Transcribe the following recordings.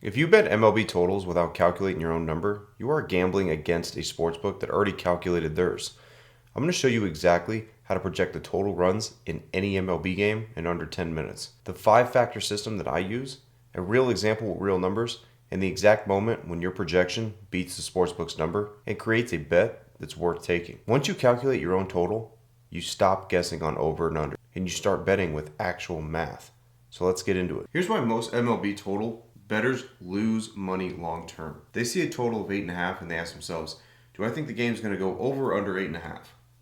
If you bet MLB totals without calculating your own number, you are gambling against a sportsbook that already calculated theirs. I'm going to show you exactly how to project the total runs in any MLB game in under 10 minutes. The 5-factor system that I use, a real example with real numbers, and the exact moment when your projection beats the sportsbook's number and creates a bet that's worth taking. Once you calculate your own total, you stop guessing on over and under, and you start betting with actual math. So let's get into it. Here's why most MLB total bettors lose money long term. They see a total of 8.5 and they ask themselves, do I think the game's going to go over or under 8.5?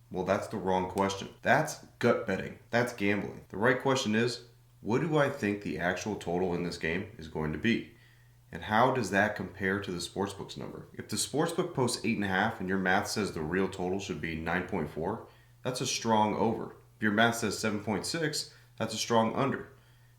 Well, that's the wrong question. That's gut betting. That's gambling. The right question is, what do I think the actual total in this game is going to be? And how does that compare to the sportsbook's number? If the sportsbook posts 8.5 and your math says the real total should be 9.4, that's a strong over. If your math says 7.6, that's a strong under.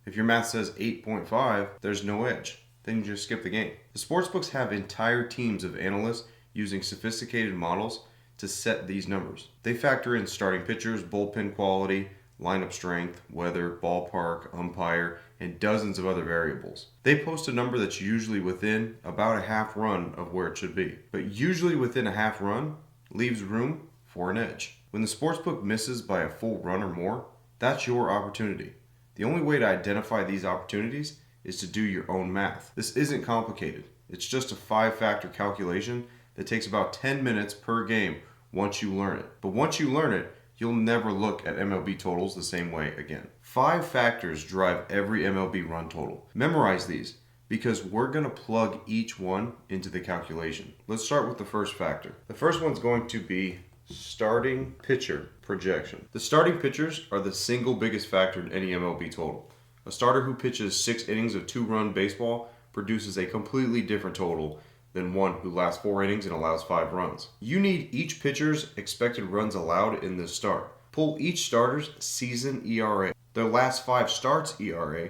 If your math says 8.5, there's no edge. Then you just skip the game. The sportsbooks have entire teams of analysts using sophisticated models to set these numbers. They factor in starting pitchers, bullpen quality, lineup strength, weather, ballpark, umpire, and dozens of other variables. They post a number that's usually within about a half run of where it should be. But usually within a half run leaves room for an edge. When the sportsbook misses by a full run or more, that's your opportunity. The only way to identify these opportunities is to do your own math. This isn't complicated. It's just a 5-factor calculation that takes about 10 minutes per game once you learn it. But once you learn it, you'll never look at MLB totals the same way again. 5 factors drive every MLB run total. Memorize these because we're going to plug each one into the calculation. Let's start with the first factor. The first one's going to be starting pitcher projection. The starting pitchers are the single biggest factor in any MLB total. A starter who pitches 6 innings of 2-run baseball produces a completely different total than one who lasts 4 innings and allows 5 runs. You need each pitcher's expected runs allowed in this start. Pull each starter's season ERA, their last 5 starts ERA,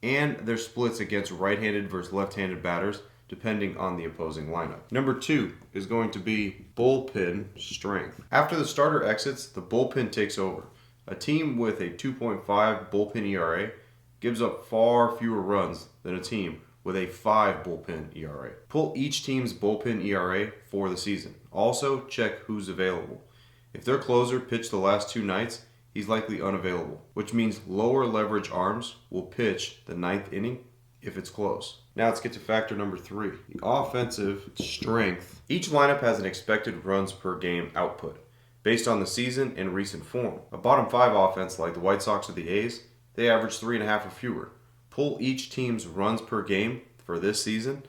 and their splits against right-handed versus left-handed batters depending on the opposing lineup. Number 2 is going to be bullpen strength. After the starter exits, the bullpen takes over. A team with a 2.5 bullpen ERA gives up far fewer runs than a team with a 5 bullpen ERA. Pull each team's bullpen ERA for the season. Also, check who's available. If their closer pitched the last 2 nights, he's likely unavailable, which means lower leverage arms will pitch the 9th inning if it's close. Now let's get to factor number 3, the offensive strength. Each lineup has an expected runs per game output based on the season and recent form. A bottom 5 offense like the White Sox or the A's, they average 3.5 or fewer. Pull each team's runs per game for this season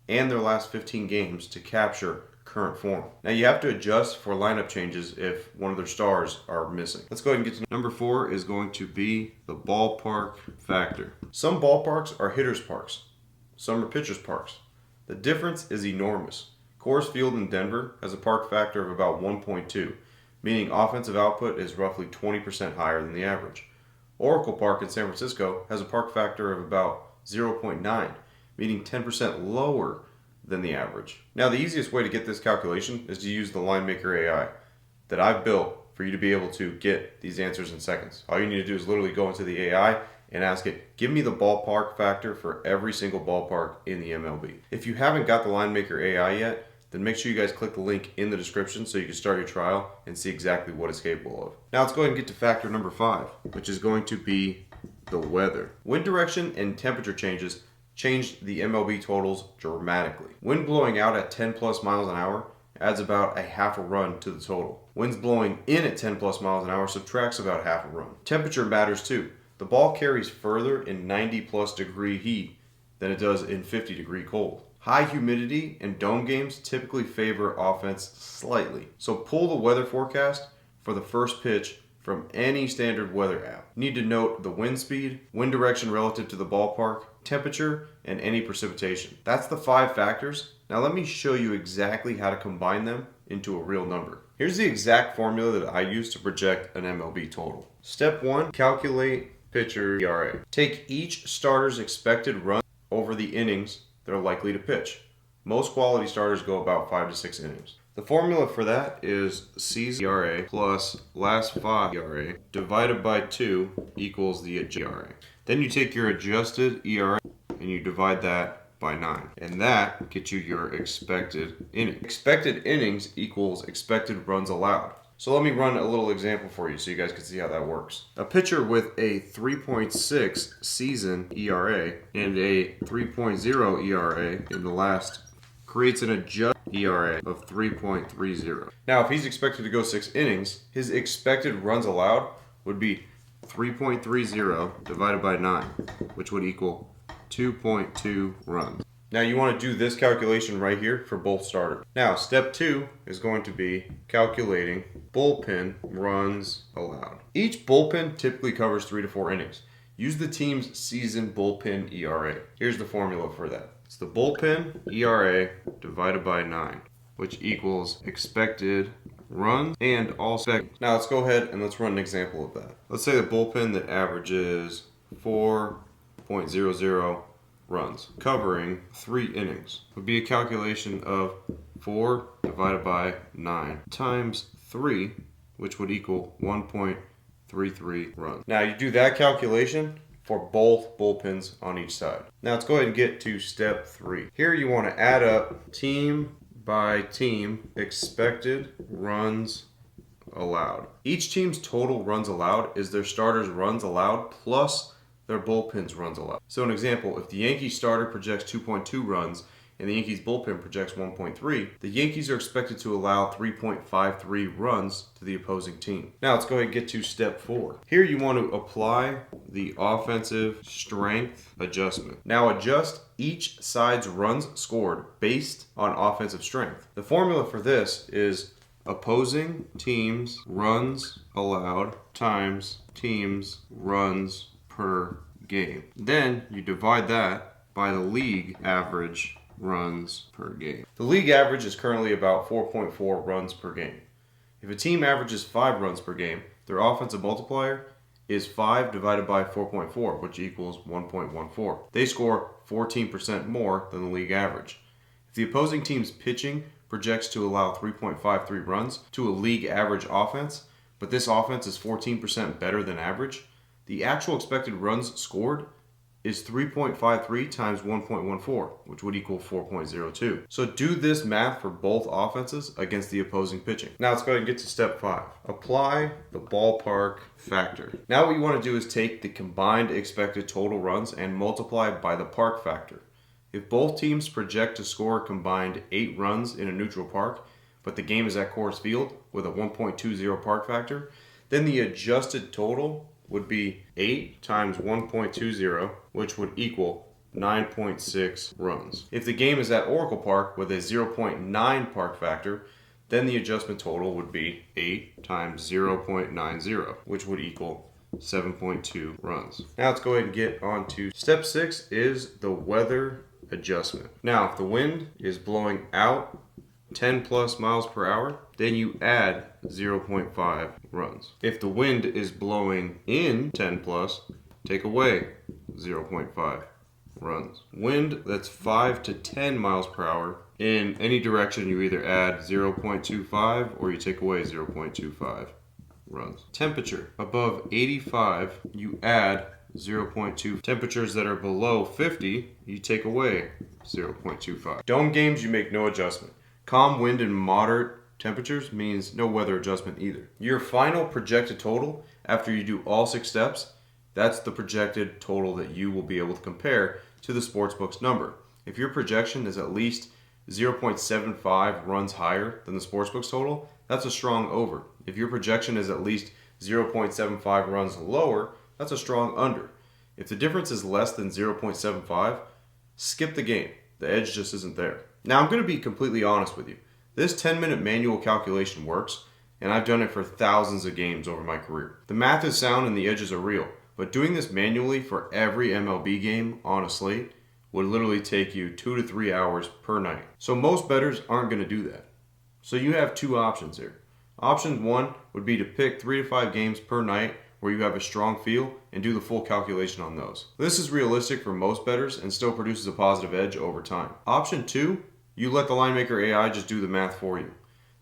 and their last 15 games to capture current form. Now you have to adjust for lineup changes if one of their stars are missing. Let's go ahead and get to number 4 is going to be the ballpark factor. Some ballparks are hitters' parks. Some are pitchers' parks. The difference is enormous. Coors Field in Denver has a park factor of about 1.2, meaning offensive output is roughly 20% higher than the average. Oracle Park in San Francisco has a park factor of about 0.9, meaning 10% lower than the average. Now the easiest way to get this calculation is to use the Linemaker AI that I've built for you to be able to get these answers in seconds. All you need to do is literally go into the AI and ask it, give me the ballpark factor for every single ballpark in the MLB. If you haven't got the Linemaker AI yet, then make sure you guys click the link in the description so you can start your trial and see exactly what it's capable of. Now let's go ahead and get to factor number 5, which is going to be the weather. Wind direction and temperature changes changed the MLB totals dramatically. Wind blowing out at 10 plus miles an hour adds about a half a run to the total. Winds blowing in at 10 plus miles an hour subtracts about half a run. Temperature matters too. The ball carries further in 90 plus degree heat than it does in 50 degree cold. High humidity and dome games typically favor offense slightly. So pull the weather forecast for the first pitch from any standard weather app. You need to note the wind speed, wind direction relative to the ballpark, temperature, and any precipitation. That's the 5 factors. Now let me show you exactly how to combine them into a real number. Here's the exact formula that I use to project an MLB total. Step 1, calculate pitcher ERA. Take each starter's expected run over the innings they're likely to pitch. Most quality starters go about 5 to 6 innings. The formula for that is season ERA plus last 5 ERA divided by 2 equals the ERA. Then you take your adjusted ERA and you divide that by 9. And that gets you your expected inning. Expected innings equals expected runs allowed. So let me run a little example for you so you guys can see how that works. A pitcher with a 3.6 season ERA and a 3.0 ERA in the last creates an adjusted ERA of 3.30. Now, if he's expected to go 6 innings, his expected runs allowed would be 3.30 divided by 9, which would equal 2.2 runs. Now you want to do this calculation right here for both starters. Now step 2 is going to be calculating bullpen runs allowed. Each bullpen typically covers 3 to 4 innings. Use the team's season bullpen ERA. Here's the formula for that. It's the bullpen ERA divided by 9, which equals expected runs and all seconds. Now let's go ahead and let's run an example of that. Let's say the bullpen that averages 4.00 runs, covering 3 innings, would be a calculation of 4 divided by 9 times 3, which would equal 1.33 runs. Now you do that calculation for both bullpens on each side. Now let's go ahead and get to step 3. Here you want to add up team by team expected runs allowed. Each team's total runs allowed is their starters' runs allowed plus their bullpen's runs allowed. So an example, if the Yankees starter projects 2.2 runs and the Yankees bullpen projects 1.3, the Yankees are expected to allow 3.53 runs to the opposing team. Now let's go ahead and get to step 4. Here you want to apply the offensive strength adjustment. Now adjust each side's runs scored based on offensive strength. The formula for this is opposing teams runs allowed times teams runs per game. Then you divide that by the league average runs per game. The league average is currently about 4.4 runs per game. If a team averages 5 runs per game, their offensive multiplier is 5 divided by 4.4, which equals 1.14. They score 14% more than the league average. If the opposing team's pitching projects to allow 3.53 runs to a league average offense, but this offense is 14% better than average, the actual expected runs scored is 3.53 times 1.14, which would equal 4.02. So do this math for both offenses against the opposing pitching. Now let's go ahead and get to step 5. Apply the ballpark factor. Now what you want to do is take the combined expected total runs and multiply by the park factor. If both teams project to score a combined 8 runs in a neutral park, but the game is at Coors Field with a 1.20 park factor, then the adjusted total would be 8 times 1.20, which would equal 9.6 runs. If the game is at Oracle Park with a 0.9 park factor, then the adjustment total would be 8 times 0.90, which would equal 7.2 runs. Now let's go ahead and get on to step 6 is the weather adjustment. Now if the wind is blowing out 10 plus miles per hour, then you add 0.5 runs. If the wind is blowing in 10 plus, take away 0.5 runs. Wind that's 5 to 10 miles per hour in any direction, you either add 0.25 or you take away 0.25 runs. Temperature above 85, you add 0.2. Temperatures that are below 50, you take away 0.25. Dome games, you make no adjustment. Calm wind and moderate temperatures means no weather adjustment either. Your final projected total after you do all 6 steps, that's the projected total that you will be able to compare to the sportsbook's number. If your projection is at least 0.75 runs higher than the sportsbook's total, that's a strong over. If your projection is at least 0.75 runs lower, that's a strong under. If the difference is less than 0.75, skip the game. The edge just isn't there. Now I'm going to be completely honest with you. This 10-minute manual calculation works, and I've done it for thousands of games over my career. The math is sound and the edges are real, but doing this manually for every MLB game on a slate would literally take you 2 to 3 hours per night. So most bettors aren't going to do that. So you have 2 options here. Option 1 would be to pick 3 to 5 games per night where you have a strong feel and do the full calculation on those. This is realistic for most bettors and still produces a positive edge over time. Option 2, you let the Linemaker AI just do the math for you.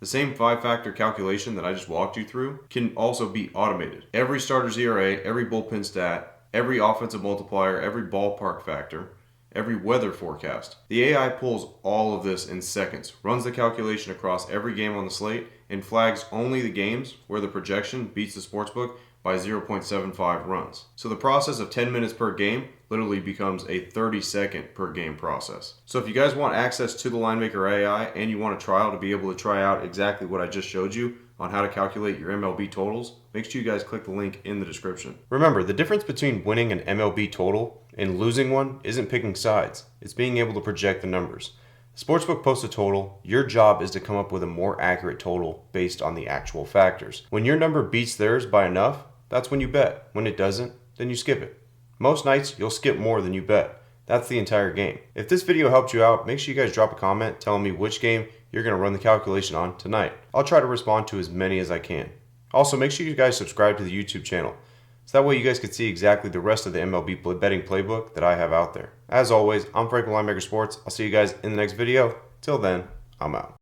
The same 5-factor calculation that I just walked you through can also be automated. Every starter's ERA, every bullpen stat, every offensive multiplier, every ballpark factor, every weather forecast. The AI pulls all of this in seconds, runs the calculation across every game on the slate, and flags only the games where the projection beats the sportsbook by 0.75 runs. So the process of 10 minutes per game literally becomes a 30-second per game process. So if you guys want access to the Linemaker AI and you want a trial to be able to try out exactly what I just showed you on how to calculate your MLB totals, make sure you guys click the link in the description. Remember, the difference between winning an MLB total and losing one isn't picking sides. It's being able to project the numbers. The sportsbook posts a total. Your job is to come up with a more accurate total based on the actual factors. When your number beats theirs by enough, that's when you bet. When it doesn't, then you skip it. Most nights, you'll skip more than you bet. That's the entire game. If this video helped you out, make sure you guys drop a comment telling me which game you're going to run the calculation on tonight. I'll try to respond to as many as I can. Also, make sure you guys subscribe to the YouTube channel, so that way you guys can see exactly the rest of the MLB betting playbook that I have out there. As always, I'm Frank from Linemaker Sports. I'll see you guys in the next video. Till then, I'm out.